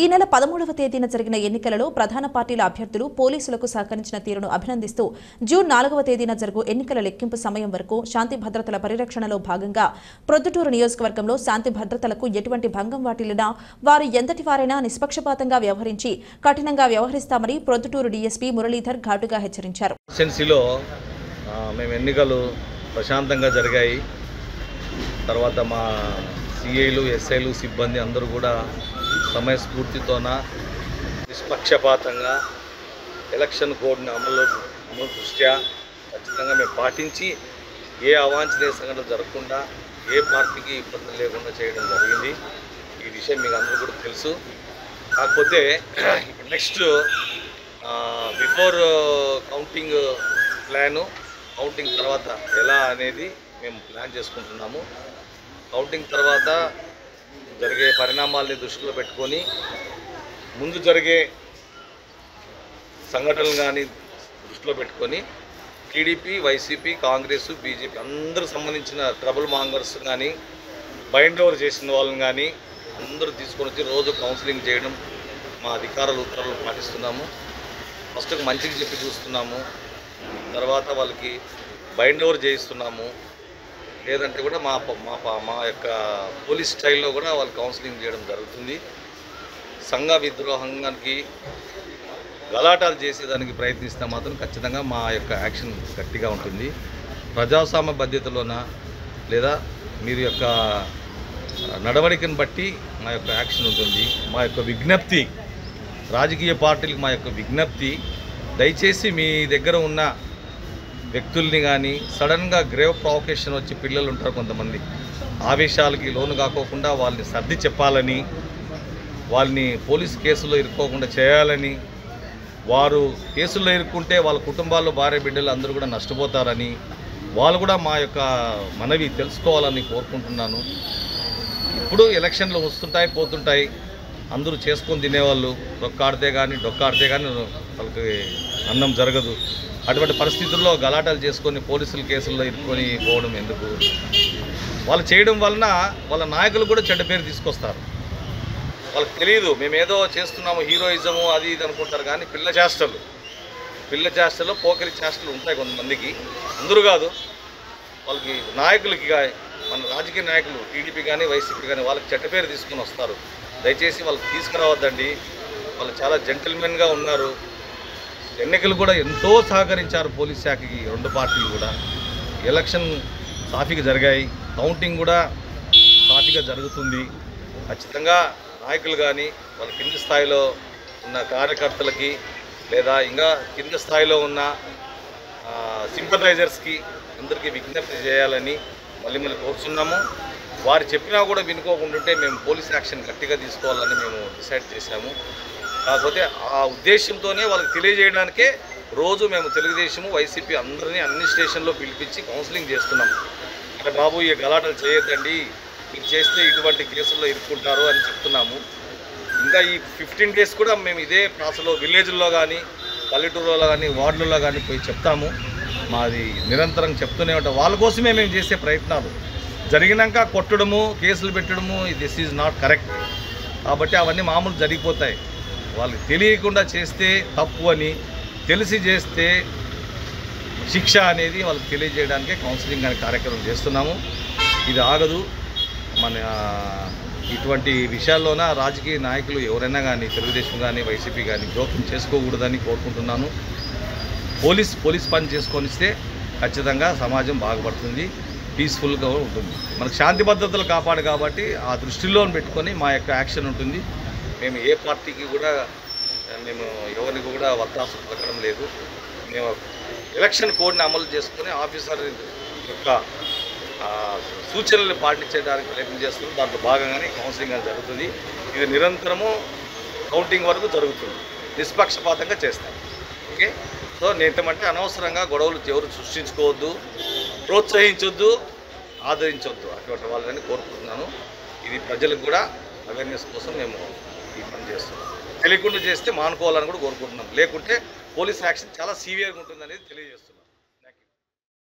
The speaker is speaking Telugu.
ఈ నెల 13వ తేదీన జరిగిన ఎన్నికలలో ప్రధాన పార్టీల అభ్యర్థులు పోలీసులకు సహకరించిన తీరును అభినందిస్తూ జూన్ 4వ తేదీన జరుగు ఎన్నికల లెక్కింపు సమయం వరకు శాంతి భద్రతల పరిరక్షణలో భాగంగా ప్రొద్దుటూరు నియోజకవర్గంలో శాంతి భద్రతలకు ఎటువంటి భంగం వాటిల్లినా వారు ఎంతటి వారైనా నిష్పక్షపాతంగా వ్యవహరించి కఠినంగా వ్యవహరిస్తామని ప్రొద్దుటూరు డీఎస్పీ మురళీధర్ ఘాటుగా హెచ్చరించారు. మేము ఎన్నికలు ప్రశాంతంగా జరిగాయి. తర్వాత మా సిఐలు ఎస్ఐలు సిబ్బంది అందరూ కూడా సమయస్ఫూర్తితోన నిష్పక్షపాతంగా ఎలక్షన్ కోడ్ని అమలు దృష్ట్యా ఖచ్చితంగా మేము పాటించి ఏ అవాంఛనీయ సంఘటన జరగకుండా ఏ పార్టీకి ఇబ్బందులు లేకుండా చేయడం జరిగింది. ఈ విషయం మీకు అందరూ కూడా తెలుసు. కాకపోతే ఇప్పుడు next before counting plan, counting తర్వాత ఎలా అనేది మేము ప్లాన్ చేసుకుంటున్నాము. కౌంటింగ్ తర్వాత జరిగే పరిణామాలని దృష్టిలో పెట్టుకొని ముందు జరిగే సంఘటనలు కానీ దృష్టిలో పెట్టుకొని టీడీపీ, వైసీపీ, కాంగ్రెస్, బీజేపీ అందరూ సంబంధించిన ట్రబుల్ మాంగర్స్ కానీ బైండ్ ఓవర్ చేసిన వాళ్ళని కానీ అందరూ తీసుకొని వచ్చి రోజు కౌన్సిలింగ్ చేయడం మా అధికారుల ఉత్తర్వులు పాటిస్తున్నాము. ఫస్ట్ మంచిగా చెప్పి చూస్తున్నాము, తర్వాత వాళ్ళకి బైండ్ ఓవర్ చేయిస్తున్నాము. లేదంటే కూడా మా యొక్క పోలీస్ స్టైల్లో కూడా వాళ్ళు కౌన్సిలింగ్ చేయడం జరుగుతుంది. సంఘ విద్రోహానికి గలాటాలు చేసేదానికి ప్రయత్నిస్తే మాత్రం ఖచ్చితంగా మా యొక్క యాక్షన్ గట్టిగా ఉంటుంది. ప్రజాస్వామ్య బాధ్యతలోన లేదా మీరు యొక్క నడవడికను బట్టి మా యొక్క యాక్షన్ ఉంటుంది. మా యొక్క విజ్ఞప్తి రాజకీయ పార్టీలకు మా యొక్క విజ్ఞప్తి, దయచేసి మీ దగ్గర ఉన్న వ్యక్తుల్ని కానీ సడన్గా గ్రేవ్ ప్రావొకేషన్ వచ్చి పిల్లలు ఉంటారు కొంతమంది, ఆవేశాలకి లోను కాకోకుండా వాళ్ళని సర్ది చెప్పాలని, వాళ్ళని పోలీసు కేసులో ఇరుక్కోకుండా చేయాలని, వారు కేసుల్లో ఇరుక్కుంటే వాళ్ళ కుటుంబాల్లో భార్య బిడ్డలు అందరూ కూడా నష్టపోతారని వాళ్ళు కూడా మా యొక్క మనవి తెలుసుకోవాలని కోరుకుంటున్నాను. ఇప్పుడు ఎలక్షన్లు వస్తుంటాయి పోతుంటాయి, అందరూ చేసుకొని తినేవాళ్ళు, డొక్కాడితే కానీ వాళ్ళకి అన్నం జరగదు. అటువంటి పరిస్థితుల్లో గలాటాలు చేసుకొని పోలీసుల కేసుల్లో ఇరుక్కొని పోవడం ఎందుకు? వాళ్ళు చేయడం వలన వాళ్ళ నాయకులు కూడా చెడ్డ పేరు తీసుకొస్తారు. వాళ్ళకి తెలియదు మేమేదో చేస్తున్నాము, హీరోయిజము అది ఇది అనుకుంటారు. కానీ పిల్ల చేష్టలు పోకరి చేష్టలు ఉంటాయి కొంతమందికి, అందరూ కాదు. వాళ్ళకి నాయకులకి మన రాజకీయ నాయకులు టీడీపీ కానీ వైసీపీ కానీ వాళ్ళకి చెడ్డ పేరు తీసుకొని వస్తారు. దయచేసి వాళ్ళకి తీసుకురావద్దండి. వాళ్ళు చాలా జెంటిల్మెన్గా ఉన్నారు. ఎన్నికలు కూడా ఎంతో సహకరించారు పోలీస్ శాఖకి, రెండు పార్టీలు కూడా. ఎలక్షన్ సాఫీగా జరిగాయి, కౌంటింగ్ కూడా సాఫీగా జరుగుతుంది. ఖచ్చితంగా నాయకులు కానీ వాళ్ళ కింది స్థాయిలో ఉన్న కార్యకర్తలకి లేదా ఇంకా కింద స్థాయిలో ఉన్న సింపథైజర్స్కి అందరికీ విజ్ఞప్తి చేయాలని మళ్ళీ కోరుతున్నాము. వారు చెప్పినా కూడా వినుకోకుండా మేము పోలీస్ యాక్షన్ గట్టిగా తీసుకోవాలని మేము డిసైడ్ చేశాము. కాకపోతే ఆ ఉద్దేశంతోనే వాళ్ళకి తెలియజేయడానికే రోజు మేము తెలుగుదేశము వైసీపీ అందరినీ అన్ని స్టేషన్లో పిలిపించి కౌన్సిలింగ్ చేస్తున్నాం. అంటే బాబు ఈ గలాటలు చేయొద్దండి, మీరు చేస్తే ఇటువంటి కేసుల్లో ఇరుక్కుంటారు అని చెప్తున్నాము. ఇంకా ఈ 15 days కూడా మేము ఇదే ప్రాసలో విలేజ్ల్లో కానీ పల్లెటూరులో కానీ వార్డులలో కానీ పోయి చెప్తాము. మాది నిరంతరం చెప్తూనే ఉంటాం. వాళ్ళ కోసమే మేము చేసే ప్రయత్నాలు. జరిగినాక కొట్టడము, కేసులు పెట్టడము, దిస్ ఈజ్ నాట్ కరెక్ట్. కాబట్టి అవన్నీ మామూలు జరిగిపోతాయి. వాళ్ళకి తెలియకుండా చేస్తే తప్పు అని, తెలిసి చేస్తే శిక్ష అనేది వాళ్ళకి తెలియజేయడానికే కౌన్సిలింగ్ అనే కార్యక్రమం చేస్తున్నాము. ఇది ఆగదు. మన ఇటువంటి విషయాల్లోన రాజకీయ నాయకులు ఎవరైనా కానీ తెలుగుదేశం కానీ వైసీపీ కానీ జోక్యం చేసుకోకూడదని కోరుకుంటున్నాను. పోలీస్ పని చేసుకొనిస్తే ఖచ్చితంగా సమాజం బాగుపడుతుంది, పీస్ఫుల్గా ఉంటుంది. మనకు శాంతి భద్రతలు కాపాడు కాబట్టి ఆ దృష్టిలో పెట్టుకొని మా యొక్క యాక్షన్ ఉంటుంది. మేము ఏ పార్టీకి కూడా మేము ఎవరికి కూడా వత్తాసు పలకడం లేదు. మేము ఎలక్షన్ కోడ్ని అమలు చేసుకుని ఆఫీసర్ యొక్క సూచనలు పాటించడానికి ప్రయత్నం చేస్తున్నాం. దాంట్లో భాగంగానే కౌన్సిలింగ్ అనేది జరుగుతుంది. ఇది నిరంతరము కౌంటింగ్ వరకు జరుగుతుంది. నిష్పక్షపాతంగా చేస్తాం. ఓకే. సో నేనేమంటే అనవసరంగా గొడవలు ఎవరు సృష్టించుకోవద్దు, ప్రోత్సహించొద్దు, ఆదరించొద్దు అటువంటి వాళ్ళని కోరుకుంటున్నాను. ఇది ప్రజలకు కూడా అవేర్నెస్ కోసం మేము ఈ పని చేస్తున్నాం. తెలియకుండా చేస్తే మానుకోవాలని కూడా కోరుకుంటున్నాం. లేకుంటే పోలీస్ యాక్షన్ చాలా సీవియర్గా ఉంటుందనేది తెలియజేస్తున్నాం.